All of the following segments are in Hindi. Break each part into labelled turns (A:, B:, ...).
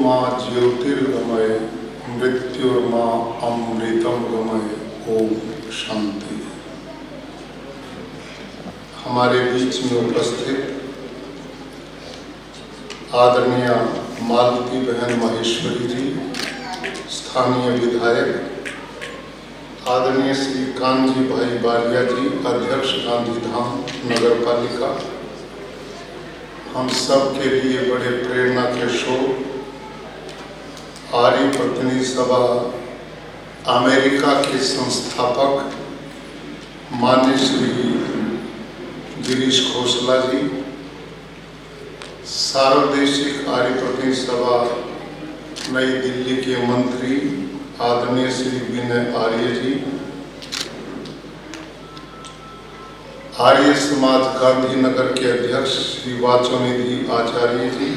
A: माँ ज्योतिर्गमय मृत्युर्मा अमृतम गमय। ओम शांति। हमारे बीच में उपस्थित आदरणीय मालती बहन माहेश्वरी जी, स्थानीय विधायक, आदरणीय श्री कानजी भाई बालिया जी, अध्यक्ष गांधी धाम नगर पालिका, हम सब के लिए बड़े प्रेरणा के स्रोत आर्य पत्नी सभा अमेरिका के संस्थापक माननीय श्री गिरीश खोसला जी, सार्वदेशिक आर्य पत्नी सभा नई दिल्ली के मंत्री आदरणीय श्री विनय आर्य जी, आर्य समाज गांधीनगर के अध्यक्ष श्री वाचोनिधि आचार्य जी,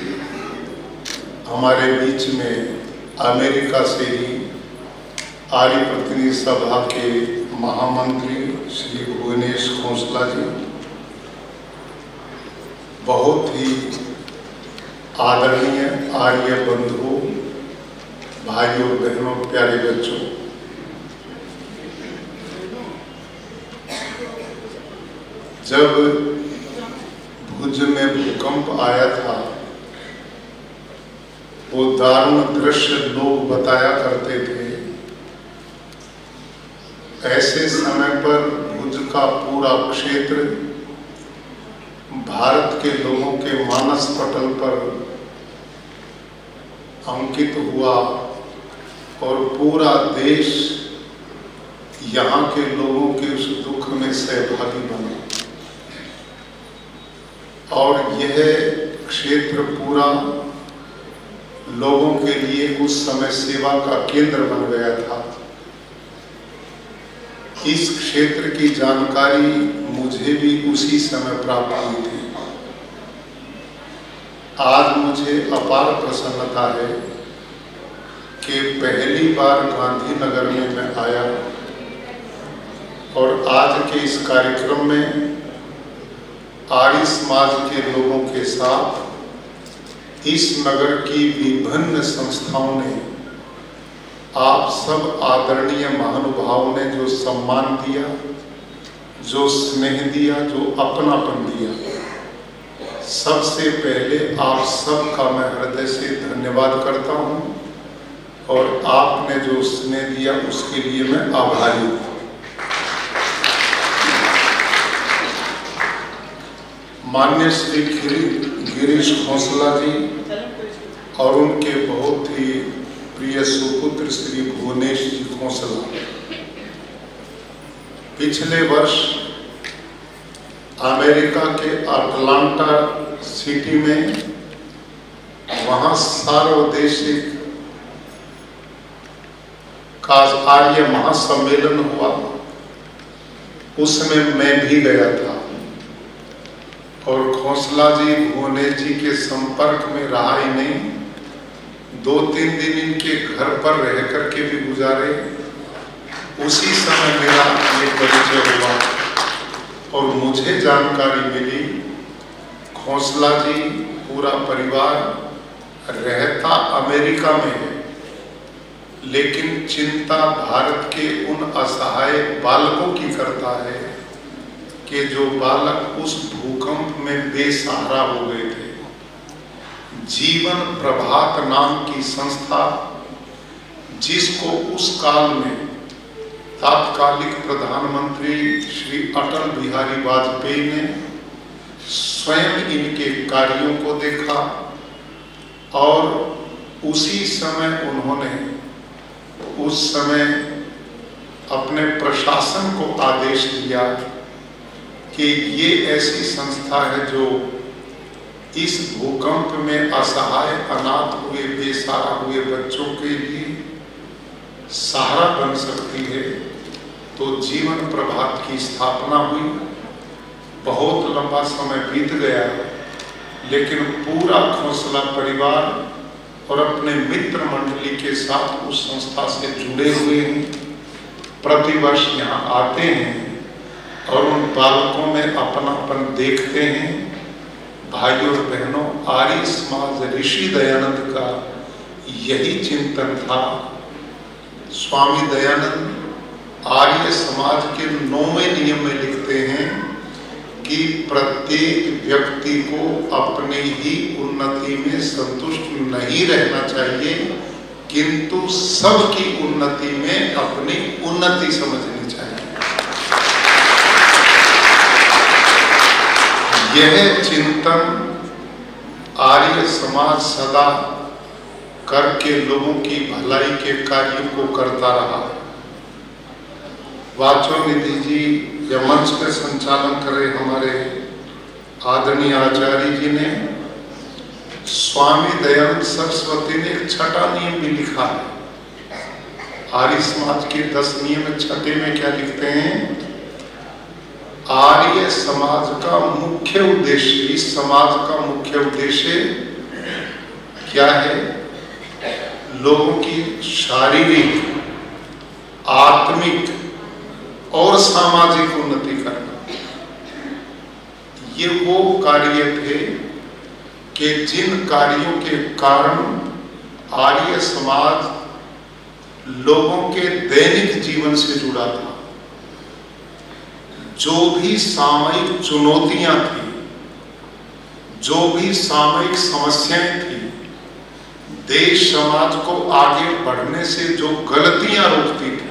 A: हमारे बीच में अमेरिका से ही आर्य प्रतिनिधि सभा के महामंत्री श्री भुवनेश खोसला जी, बहुत ही आदरणीय आर्य बंधुओं, भाइयों बहनों, प्यारे बच्चों, जब भुज में भूकंप आया था वो दारुण दृश्य लोग बताया करते थे। ऐसे समय पर भुज का पूरा क्षेत्र भारत के लोगों के मानस पटल पर अंकित हुआ और पूरा देश यहाँ के लोगों के उस दुख में सहभागी बना और यह क्षेत्र पूरा लोगों के लिए उस समय सेवा का केंद्र बन गया था। इस क्षेत्र की जानकारी मुझे भी उसी समय प्राप्त हुई थी। आज मुझे अपार प्रसन्नता है कि पहली बार गांधीनगर में मैं आया और आज के इस कार्यक्रम में आर्य समाज के लोगों के साथ इस नगर की विभिन्न संस्थाओं ने, आप सब आदरणीय महानुभावों ने जो सम्मान दिया, जो स्नेह दिया, जो अपनापन दिया, सबसे पहले आप सबका मैं हृदय से धन्यवाद करता हूं और आपने जो स्नेह दिया उसके लिए मैं आभारी हूं। माननीय श्री गिरीश खोसला जी और उनके बहुत ही प्रिय सुपुत्र श्री भुवनेश जी खोसला पिछले वर्ष अमेरिका के अटलांटा सिटी में वहां सार्वदेशिक का आर्य महासम्मेलन हुआ, उसमें मैं भी गया था और खोसला जी भुवनेश जी के संपर्क में रहा ही नहीं, 2-3 दिन इनके घर पर रह करके भी गुजारे। उसी समय मेरा ये परिचय हुआ और मुझे जानकारी मिली खोसला जी पूरा परिवार रहता अमेरिका में है, लेकिन चिंता भारत के उन असहाय बालकों की करता है कि जो बालक उस भूकंप में बेसहारा हो गए थे। जीवन प्रभात नाम की संस्था, जिसको उस काल में तात्कालिक प्रधानमंत्री श्री अटल बिहारी वाजपेयी ने स्वयं इनके कार्यों को देखा और उसी समय उन्होंने उस समय अपने प्रशासन को आदेश दिया कि ये ऐसी संस्था है जो इस भूकंप में असहाय, अनाथ हुए, बेसहारा हुए बच्चों के लिए सहारा बन सकती है। तो जीवन प्रभात की स्थापना हुई। बहुत लंबा समय बीत गया, लेकिन पूरा खोसला परिवार और अपने मित्र मंडली के साथ उस संस्था से जुड़े हुए हैं, प्रतिवर्ष यहाँ आते हैं और उन बालकों में अपनापन देखते हैं। भाइयों और बहनों, आर्य समाज ऋषि दयानंद का यही चिंतन था। स्वामी दयानंद आर्य समाज के 9वें नियम में लिखते हैं कि प्रत्येक व्यक्ति को अपनी ही उन्नति में संतुष्ट नहीं रहना चाहिए, किंतु सबकी उन्नति में अपनी उन्नति समझनी चाहिए। यह चिंतन आर्य समाज सदा करके लोगों की भलाई के कार्यों को करता रहा। वाचो निधि जी या मंच पे संचालन करे हमारे आदरणीय आचार्य जी ने, स्वामी दयानंद सरस्वती ने एक छठा नियम भी लिखा है। आर्य समाज के 10 नियम में छठे में क्या लिखते हैं? आर्य समाज का मुख्य उद्देश्य, इस समाज का मुख्य उद्देश्य क्या है? लोगों की शारीरिक, आत्मिक और सामाजिक उन्नति करना। ये वो कार्य थे कि जिन कार्यों के कारण आर्य समाज लोगों के दैनिक जीवन से जुड़ा था। जो भी सामयिक चुनौतियां थी, जो भी सामयिक समस्याएं थी, देश समाज को आगे बढ़ने से जो गलतियां रोकती थी,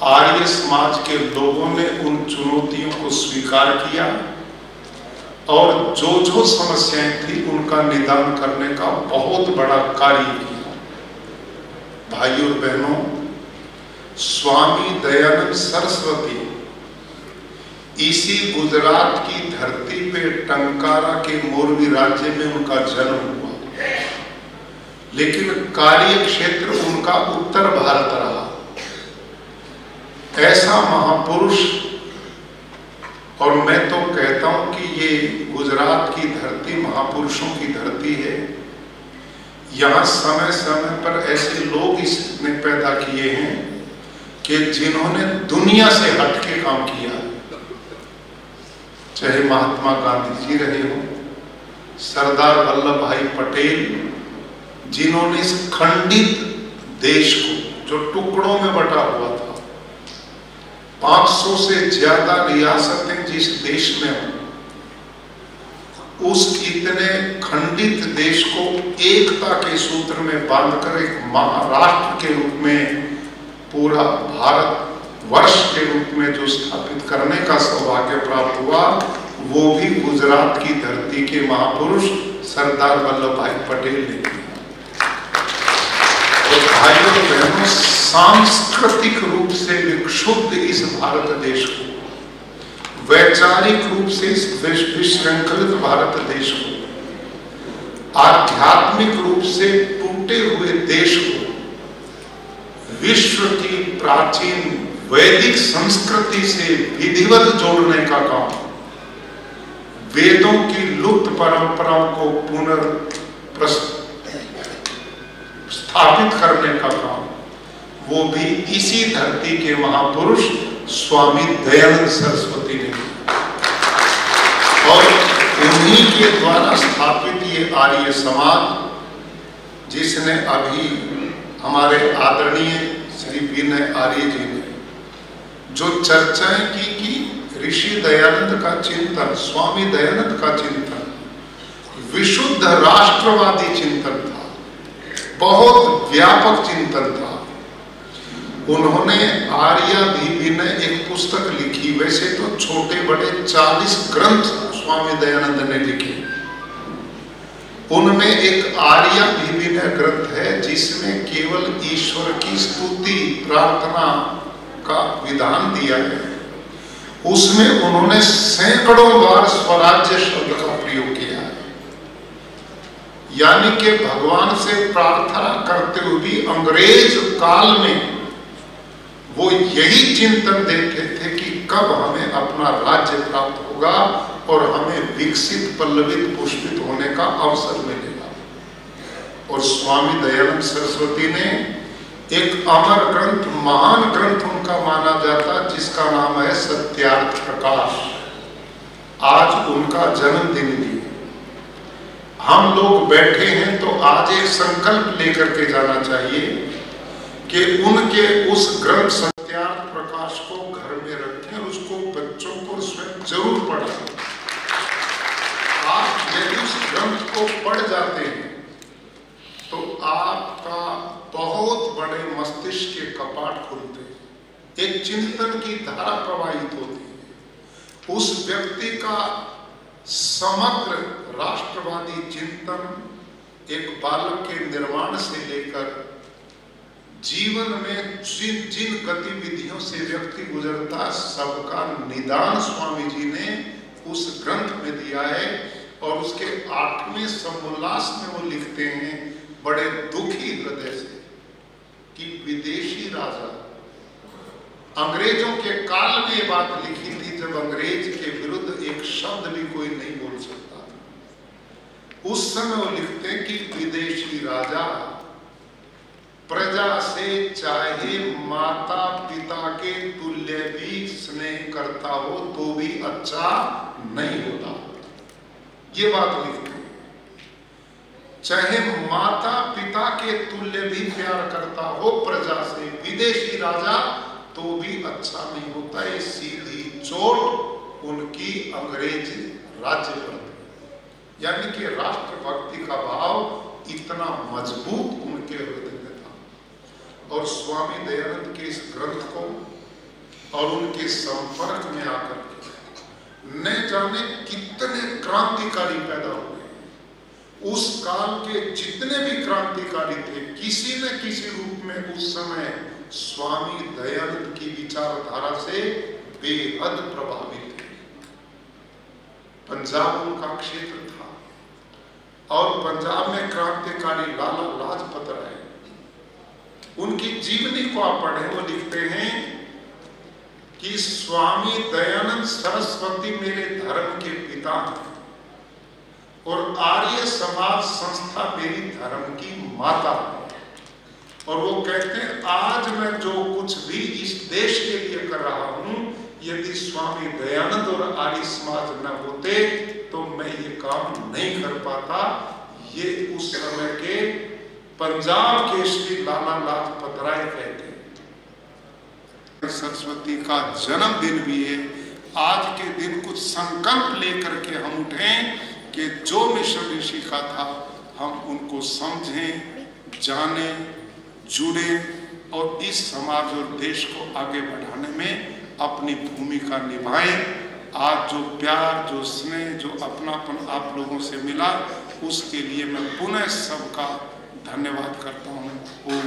A: आर्य समाज के लोगों ने उन चुनौतियों को स्वीकार किया और जो जो समस्याएं थी उनका निदान करने का बहुत बड़ा कार्य किया। भाइयों और बहनों, स्वामी दयानंद सरस्वती इसी गुजरात की धरती पे टंकारा के मोरबी राज्य में उनका जन्म हुआ, लेकिन कार्य क्षेत्र उनका उत्तर भारत रहा। ऐसा महापुरुष, और मैं तो कहता हूं कि ये गुजरात की धरती महापुरुषों की धरती है। यहाँ समय समय पर ऐसे लोग इसने पैदा किए हैं कि जिन्होंने दुनिया से हटके काम किया। चाहे महात्मा गांधी जी रहे हो, सरदार वल्लभ भाई पटेल, जिन्होंने इस खंडित देश को, जो टुकड़ों में बटा हुआ था, 500 से ज्यादा रियासतें जिस देश में हो, उस इतने खंडित देश को एकता के सूत्र में बांधकर एक महाराष्ट्र के रूप में, पूरा भारत वर्ष के रूप में जो स्थापित करने का सौभाग्य प्राप्त हुआ, वो भी गुजरात की धरती के महापुरुष सरदार वल्लभ भाई पटेल ने किया। और भाइयों बहनों, सांस्कृतिक रूप से विक्षुब्ध इस भारत देश को, वैचारिक रूप से इस विश्रृंखलित भारत देश को, आध्यात्मिक रूप से टूटे हुए देश को विश्व की प्राचीन वैदिक संस्कृति से विधिवत जोड़ने का काम, वेदों की लुप्त परंपराओं को स्थापित करने का काम, वो भी इसी धरती के महापुरुष स्वामी दयानंद सरस्वती ने किया। और उन्हीं के द्वारा स्थापित ये आर्य समाज, जिसने अभी हमारे आदरणीय श्री विनय आर्य जी ने जो चर्चाएं की कि ऋषि दयानंद का चिंतन, स्वामी दयानंद का चिंतन विशुद्ध राष्ट्रवादी चिंतन था, बहुत व्यापक चिंतन था। उन्होंने आर्याभिवी ने एक पुस्तक लिखी, वैसे तो छोटे बड़े 40 ग्रंथ स्वामी दयानंद ने लिखे। उनमें एक आर्याभिवी ग्रंथ है जिसमें केवल ईश्वर की स्तुति प्रार्थना का विधान दिया है। उसमें उन्होंने सैकड़ों बार स्वराज्य शब्द का प्रयोग किया है, यानी कि भगवान से प्रार्थना करते हुए भी अंग्रेज काल में वो यही चिंतन देते थे कि कब हमें अपना राज्य प्राप्त होगा और हमें विकसित, पल्लवित, पुष्पित होने का अवसर मिलेगा। और स्वामी दयानंद सरस्वती ने एक अमर ग्रंथ, महान ग्रंथ उनका माना जाता, जिसका नाम है सत्यार्थ प्रकाश। आज उनका जन्मदिन भी। हम लोग बैठे हैं तो आज एक संकल्प लेकर के जाना चाहिए कि उनके उस ग्रंथ सत्यार्थ प्रकाश को घर में रखें, उसको बच्चों को स्वयं जरूर पढ़ें। आप यदि उस ग्रंथ को पढ़ जाते हैं तो आपका बहुत बड़े मस्तिष्क के कपाट खुलते हैं, एक चिंतन की धारा प्रवाहित होती है। उस व्यक्ति का समग्र राष्ट्रवादी चिंतन एक बालक के निर्माण से लेकर जीवन में जिन गतिविधियों से व्यक्ति गुजरता, सबका निदान स्वामी जी ने उस ग्रंथ में दिया है। और उसके 8वें समोल्लास में वो लिखते हैं बड़े दुखी हृदय से कि विदेशी राजा, अंग्रेजों के काल में ये बात लिखी थी जब अंग्रेज के विरुद्ध एक शब्द भी कोई नहीं बोल सकता था। उस समय वो लिखते हैं कि विदेशी राजा प्रजा से चाहे माता पिता के तुल्य भी स्नेह करता हो तो भी अच्छा नहीं होता। ये बात लिखते हैं, चाहे माता पिता के तुल्य भी प्यार करता हो प्रजा से विदेशी राजा तो भी अच्छा नहीं होता। ये सीधी चोट उनकी अंग्रेज राज्य पर, यानी कि राष्ट्रभक्ति का भाव इतना मजबूत उनके हृदय में था। और स्वामी दयानंद के इस ग्रंथ को और उनके संपर्क में आकर के न जाने कितने क्रांतिकारी पैदा हुए। उस काल के जितने भी क्रांतिकारी थे, किसी न किसी रूप में उस समय स्वामी दयानंद की विचारधारा से बेहद प्रभावित थे। पंजाब उनका क्षेत्र था और पंजाब में क्रांतिकारी लाला लाजपत राय, उनकी जीवनी को आप पढ़ें, वो लिखते हैं कि स्वामी दयानंद सरस्वती मेरे धर्म के पिता हैं और आर्य समाज संस्था मेरी धर्म की माता है। और वो कहते हैं आज मैं जो कुछ भी इस देश के लिए कर रहा हूं, यदि स्वामी दयानंद और आर्य समाज न होते तो मैं ये काम नहीं कर पाता। ये उस समय के पंजाब के श्री लाला लाजपत राय कहते हैं। सरस्वती का जन्मदिन भी है। आज के दिन कुछ संकल्प लेकर के हम उठें कि जो मिश्र ऋषि का था हम उनको समझें, जानें, जुड़े और इस समाज और देश को आगे बढ़ाने में अपनी भूमिका निभाएं। आज जो प्यार, जो स्नेह, जो अपनापन आप लोगों से मिला, उसके लिए मैं पुनः सबका धन्यवाद करता हूँ। ओम